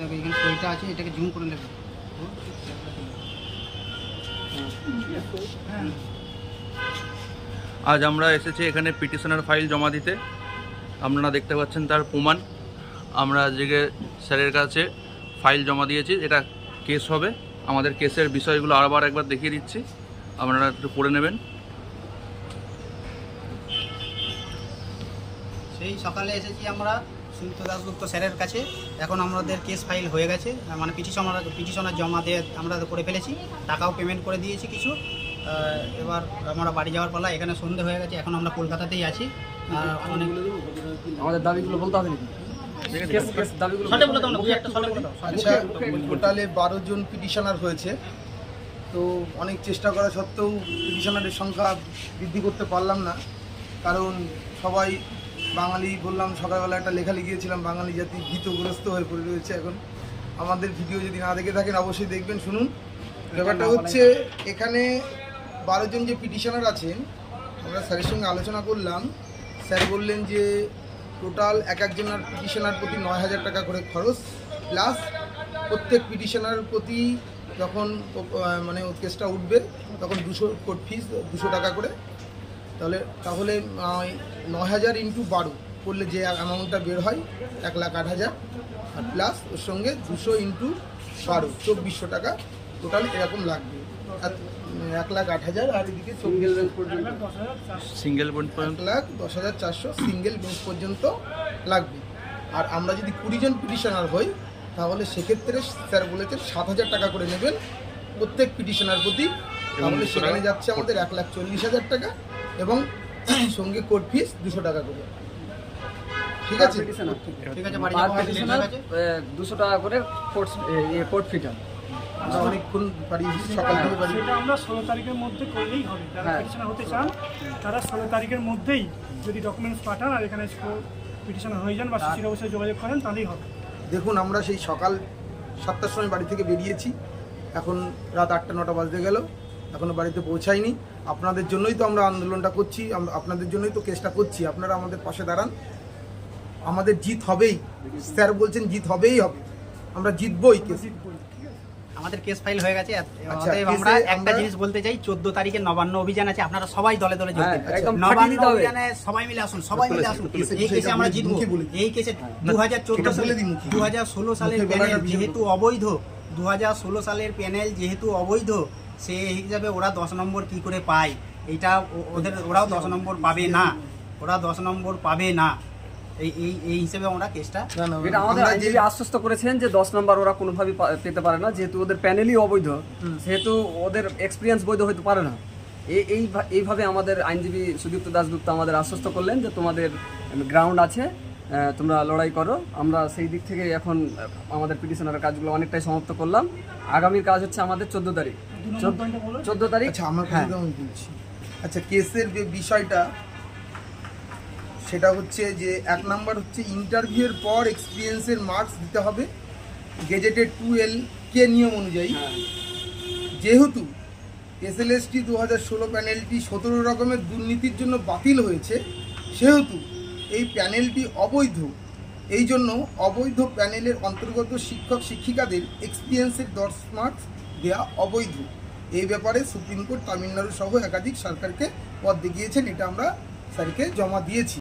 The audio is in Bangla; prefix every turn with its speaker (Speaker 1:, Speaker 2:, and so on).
Speaker 1: এখানে সইটা আছে, এটাকে জুম করে নেবে।
Speaker 2: আজ আমরা এসেছি এখানে পিটিশনের ফাইল জমা দিতে। আপনারা দেখতে পাচ্ছেন তার প্রমাণ। আমরা আজকে স্যারের কাছে ফাইল জমা দিয়েছি। এটা কেস হবে। আমাদের কেসের বিষয়গুলো আবার একবার দেখিয়ে দিচ্ছি, আপনারা একটু পড়ে নেবেন।
Speaker 1: সেই সকালে এসেছি আমরা সুদীপ্ত দাশগুপ্ত স্যারের কাছে। এখন আমাদের কেস ফাইল হয়ে গেছে, মানে পিটিশনার জমা দিয়ে আমরা করে ফেলেছি, টাকাও পেমেন্ট করে দিয়েছি কিছু। এবার আমরা বাড়ি যাওয়ার পালা। এখানে সন্ধে হয়ে গেছে, এখন আমরা কলকাতাতেই আছি। অনেক
Speaker 3: আমাদের দাবিগুলো বলতে হবে নাকি?
Speaker 4: আচ্ছা, টোটালে 12 জন পিটিশনার হয়েছে। তো অনেক চেষ্টা করা সত্ত্বেও পিটিশনারের সংখ্যা বৃদ্ধি করতে পারলাম না, কারণ সবাই বাঙালি। বললাম সকালবেলা একটা লেখা লিখিয়েছিলাম, বাঙালি জাতি ভীতগ্রস্ত হয়ে পড়ে রয়েছে এখন। আমাদের ভিডিও যদি না দেখে থাকেন অবশ্যই দেখবেন, শুনুন। ব্যাপারটা হচ্ছে এখানে 12 জন যে পিটিশনার আছেন, আমরা স্যারের সঙ্গে আলোচনা করলাম। স্যার বললেন যে টোটাল একজনের পিটিশনার প্রতি 9,000 টাকা করে খরচ, প্লাস প্রত্যেক পিটিশনার প্রতি যখন মানে কেসটা উঠবে তখন 200 কোর্ট ফিস 200 টাকা করে। তাহলে 9,000 ইন্টু 12 করলে যে অ্যামাউন্টটা বের হয় 1,08,000, আর প্লাস ওর সঙ্গে 200 ইন্টু 12 2400 টাকা টোটাল এরকম লাগবে। 1,08,000 আর এদিকে সিঙ্গেল বেঞ্চ পর্যন্ত 1,10,400 সিঙ্গেল বেঞ্চ পর্যন্ত লাগবে। আর আমরা যদি 20 জন পিটিশনার হই তাহলে সেক্ষেত্রে স্যার বলেছেন 7,000 টাকা করে নেবেন প্রত্যেক পিটিশনার প্রতি। তাহলে সেখানে যাচ্ছে আমাদের 1,40,000 টাকা এবং সঙ্গে কোর্ট ফিস 200 টাকা করে। ঠিক আছে,
Speaker 1: ঠিক আছে, বাড়ি যাওয়া হয়ে গেছে।
Speaker 3: 200 টাকা করে কোর্ট ফিটা
Speaker 4: আমরা অনেকক্ষণ বাড়ি সকাল থেকে বাড়ি।
Speaker 5: সেটা আমরা 16 তারিখের মধ্যে করলেই হবে। যারা পিটিশনার হতে চান তারা 16 তারিখের মধ্যেই যদি ডকুমেন্টস পাঠান আর এখানে পিটিশনার হয়ে যান বা সিসির অবশ্যই যোগাযোগ করেন তাহলেই হবে।
Speaker 4: দেখুন, আমরা সেই সকাল 7টার সময় বাড়ি থেকে বেরিয়েছি, এখন রাত 8টা-9টা বাজতে গেল, এখনও বাড়িতে পৌঁছাইনি। আপনাদের জন্যই তো আমরা আন্দোলনটা করছি, আপনাদের জন্যই তো কেসটা করছি। আপনারা আমাদের পাশে দাঁড়ান, আমাদের জিত হবেই। স্যার বলছেন জিত হবেই হবে, আমরা জিতবই কেস।
Speaker 1: আমাদের কেস ফাইল হয়ে গেছে। আমরা একটা জিনিস বলতে চাই, 14 তারিখে নবান্ন অভিযান আছে, আপনারা সবাই দলে দলে যোগ দিন। নবান্ন অভিযানে সবাই মিলে আসুন, সবাই মিলে আসুন। এই কেসে আমরা জিতবো। এই কেসে 2016 সালের প্যানেল যেহেতু অবৈধ, 2016 সালের প্যানেল যেহেতু অবৈধ, সেই হিসাবে ওরা 10 নম্বর কি করে পায়, এইটা ওরাও 10 নম্বর পাবে না, ওরা 10 নম্বর পাবে না। এই হিসেবে আমরা কেসটা,
Speaker 3: এটা আমাদের আইনজীবী আশ্বস্ত করেছেন যে 10 নম্বর ওরা কোনোভাবেই পেতে পারে না, যেহেতু ওদের প্যানেলই অবৈধ, সেহেতু ওদের এক্সপিরিয়েন্স বৈধ হতে পারে না। এইভাবে আমাদের আইনজীবী সুদীপ্ত দাশগুপ্ত আমাদের আশ্বস্ত করলেন যে তোমাদের গ্রাউন্ড আছে, তোমরা লড়াই করো। আমরা সেই দিক থেকে এখন আমাদের পিটিশনারের কাজগুলো অনেকটাই সমাপ্ত করলাম। আগামীর কাজ হচ্ছে আমাদের 14 তারিখ। 14 তারিখ।
Speaker 4: আচ্ছা, আমার কথা আমি বলছি। আচ্ছা, কেসের যে বিষয়টা সেটা হচ্ছে যে 1 নাম্বার হচ্ছে ইন্টারভিউয়ের পর এক্সপিরিয়েন্সের মার্কস দিতে হবে গেজেটেড 2L নিয়ম অনুযায়ী। যেহেতু SLST 2016 প্যানেলটি 17 রকমের দুর্নীতির জন্য বাতিল হয়েছে, সেহেতু এই প্যানেলটি অবৈধ। এই জন্য অবৈধ প্যানেলের অন্তর্গত শিক্ষক শিক্ষিকাদের এক্সপিরিয়েন্সের 10 মার্কস দেওয়া অবৈধ। এই ব্যাপারে সুপ্রিম কোর্ট তামিলনাড়ু সহ একাধিক সরকারকে পথ দেখিয়েছেন। এটা আমরা স্যারকে জমা দিয়েছি।